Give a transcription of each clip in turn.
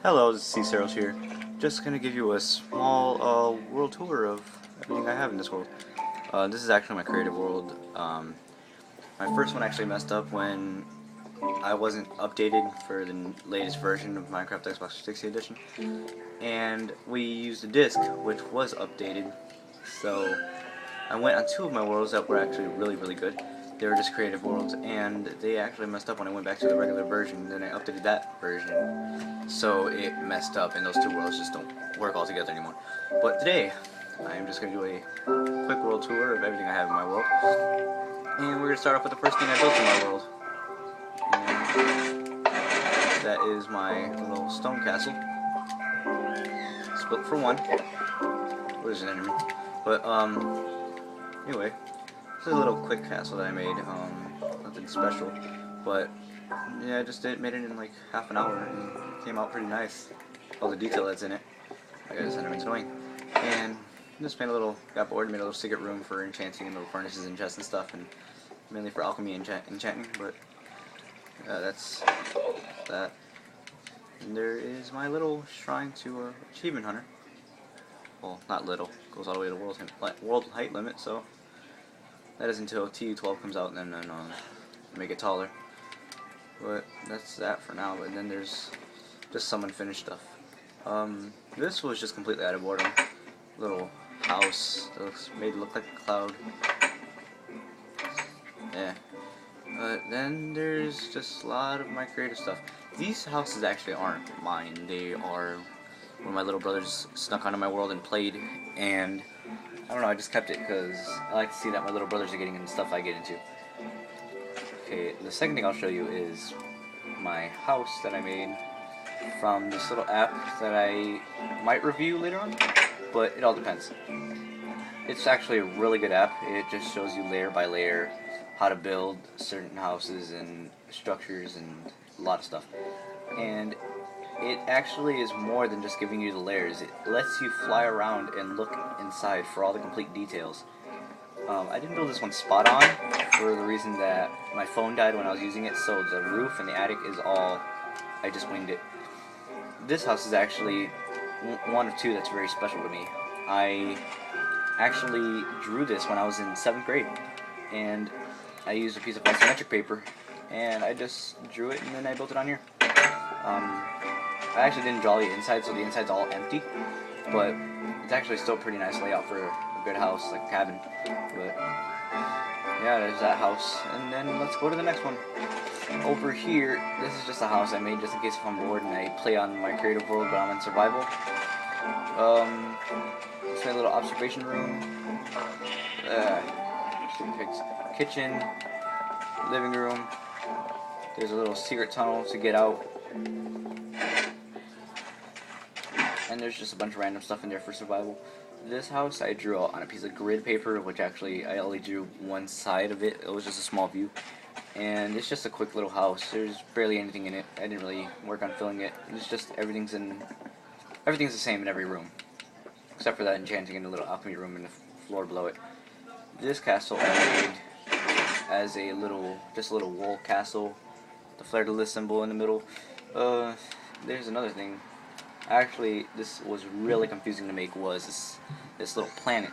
Hello, this is C here. Just gonna give you a small world tour of everything I have in this world. This is actually my creative world. My first one actually messed up when I wasn't updated for the latest version of Minecraft Xbox 360 edition, and we used a disk which was updated. So I went on two of my worlds that were actually really good. They were just creative worlds, and they actually messed up when I went back to the regular version. Then I updated that version, so it messed up, and those two worlds just don't work all together anymore. But today, I am just going to do a quick world tour of everything I have in my world, and we're going to start off with the first thing I built in my world, and that is my little stone castle. It's built for one. There's an enemy, but anyway. This is a little quick castle that I made, nothing special, but yeah, I just made it in like half an hour and it came out pretty nice. All the detail that's in it. I guess enemy's annoying. And just made a little, got bored, made a little secret room for enchanting and little furnaces and chests and stuff, and mainly for alchemy and enchanting, but that's that. And there is my little shrine to achievement hunter. Well, not little, goes all the way to world height limit, so that is until TU12 comes out, and then make it taller. But that's that for now. But then there's just some unfinished stuff. This was just completely out of boredom. Little house that looks made to look like a cloud. Yeah. But then there's just a lot of my creative stuff. These houses actually aren't mine. They are when my little brothers snuck onto my world and played, and I don't know, I just kept it because I like to see that my little brothers are getting into stuff I get into. Okay, the second thing I'll show you is my house that I made from this little app that I might review later on, but it all depends. It's actually a really good app. It just shows you layer by layer how to build certain houses and structures and a lot of stuff. And it actually is more than just giving you the layers. It lets you fly around and look inside for all the complete details. I didn't build this one spot on for the reason that my phone died when I was using it, so the roof and the attic is all, I just winged it. This house is actually one of two that's very special to me. I actually drew this when I was in 7th grade, and I used a piece of isometric paper, and I just drew it and then I built it on here. I actually didn't draw the inside, so the inside's all empty, but it's actually still a pretty nice layout for a good house, like a cabin. But yeah, there's that house, and then let's go to the next one. Over here, this is just a house I made just in case if I'm bored and I play on my creative world, but I'm in survival. It's my little observation room, kitchen, living room. There's a little secret tunnel to get out. And there's just a bunch of random stuff in there for survival. This house I drew on a piece of grid paper, which actually I only drew one side of it. It was just a small view. And it's just a quick little house. There's barely anything in it. I didn't really work on filling it. It's just everything's the same in every room. Except for that enchanting in the little alchemy room and the floor below it. This castle I made as a little wool castle. The fleur-de-lis symbol in the middle. There's another thing. Actually, this was really confusing to make, was this little planet.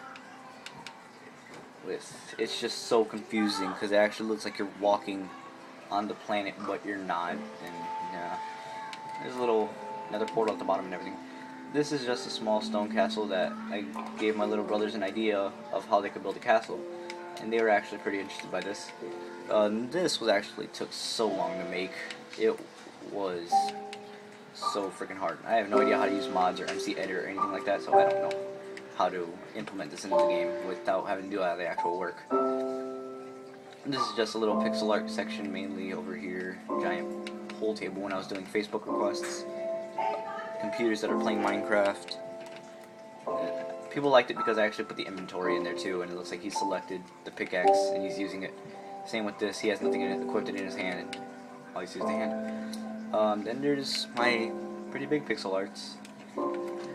It's just so confusing because it actually looks like you're walking on the planet, but you're not. And yeah, there's a little nether portal at the bottom and everything. This is just a small stone castle that I gave my little brothers an idea of how they could build a castle, and they were actually pretty interested by this. This was actually took so long to make. It was so freaking hard. I have no idea how to use mods or MC Editor or anything like that, so I don't know how to implement this into the game without having to do all the actual work. This is just a little pixel art section mainly over here. Giant pool table when I was doing Facebook requests. Computers that are playing Minecraft. People liked it because I actually put the inventory in there too, and it looks like he selected the pickaxe and he's using it. Same with this, he has nothing in it, equipped it in his hand, and all he sees the hand. Then there's my pretty big pixel arts.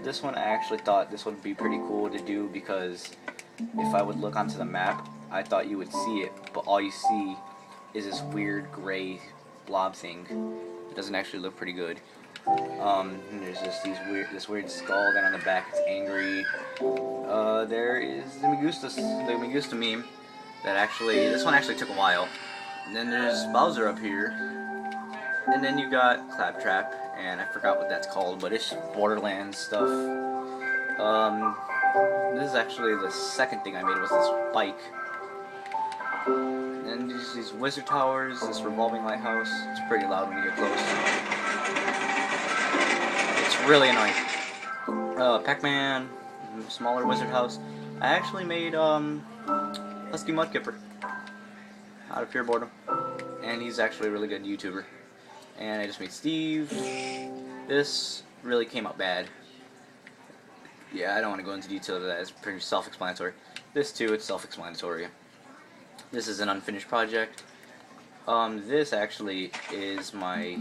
This one I actually thought this would be pretty cool to do because if I would look onto the map, I thought you would see it, but all you see is this weird gray blob thing. It doesn't actually look pretty good. And there's just this weird skull. Then on the back it's angry. There is the Magusta meme. This one actually took a while. And then there's Bowser up here. And then you got Claptrap, and I forgot what that's called, but it's Borderlands stuff. This is actually the second thing I made, was this bike. And there's these wizard towers, this revolving lighthouse. It's pretty loud when you get close. It's really annoying. Pac-Man, smaller wizard house. I actually made Husky Mudkipper out of pure boredom, and he's actually a really good YouTuber. And I just made Steve. This really came out bad. Yeah, I don't want to go into detail of that. It's pretty self-explanatory. This too, it's self-explanatory. This is an unfinished project. This actually is my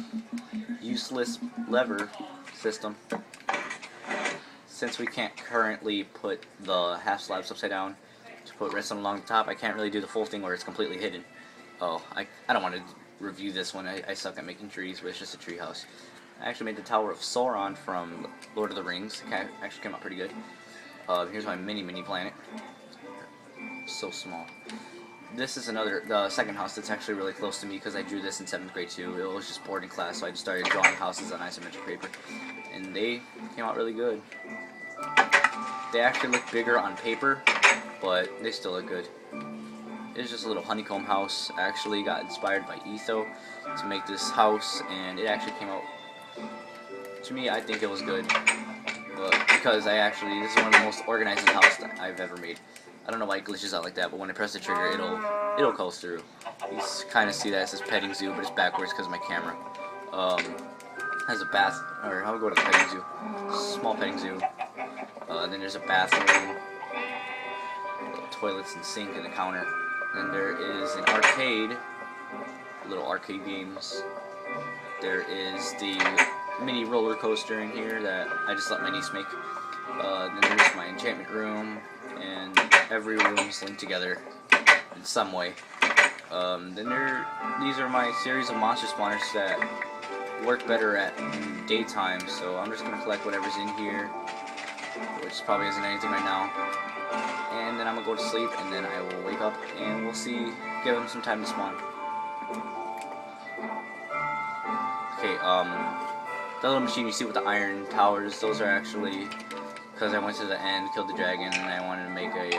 useless lever system. Since we can't currently put the half slabs upside down to put redstone along the top, I can't really do the full thing where it's completely hidden. Oh, I don't want to review this one. I suck at making trees, but it's just a tree house. I actually made the Tower of Sauron from Lord of the Rings. It actually came out pretty good. Here's my mini planet. So small. This is the second house that's actually really close to me, because I drew this in 7th grade too. It was just board in class, so I just started drawing houses on isometric paper, and they came out really good. They actually look bigger on paper, but they still look good. It's just a little honeycomb house. I actually got inspired by Etho to make this house, and it actually came out, to me, I think it was good. Because this is one of the most organized houses that I've ever made. I don't know why it glitches out like that, but when I press the trigger, it'll coast through. You kind of see that it says petting zoo, but it's backwards because of my camera. Has a bath, or how would go to the petting zoo? Small petting zoo. Then there's a bathroom, little toilets and sink and a counter. Then there is an arcade, little arcade games. There is the mini roller coaster in here that I just let my niece make. Then there's my enchantment room, and every room is linked together in some way. These are my series of monster spawners that work better at daytime, so I'm just going to collect whatever's in here, which probably isn't anything right now. And then I'm going to go to sleep, and then I will wake up, and we'll give them some time to spawn. Okay, the little machine you see with the iron towers, those are actually, because I went to the end, killed the dragon, and I wanted to make a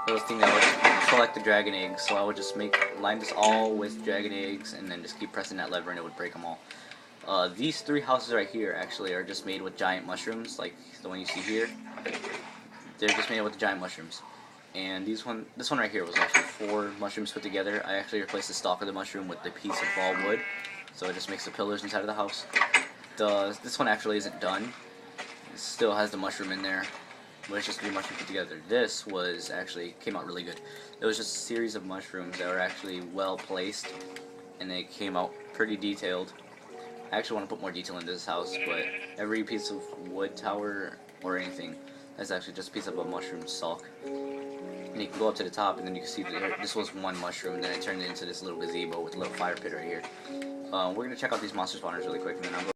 little thing that would collect the dragon eggs, so I would just line this all with dragon eggs, and then just keep pressing that lever and it would break them all. These three houses right here actually are just made with giant mushrooms, like the one you see here. They're just made with giant mushrooms. And this one right here was actually 4 mushrooms put together. I actually replaced the stalk of the mushroom with the piece of raw wood, so it just makes the pillars inside of the house. This one actually isn't done. It still has the mushroom in there, but it's just 3 mushrooms put together. This came out really good. It was just a series of mushrooms that were actually well placed, and they came out pretty detailed. I actually want to put more detail into this house, but every piece of wood tower or anything is actually just a piece of a mushroom stalk. And you can go up to the top, and then you can see that this was 1 mushroom, and then I turned it into this little gazebo with a little fire pit right here. We're going to check out these monster spawners really quick, and then I'll go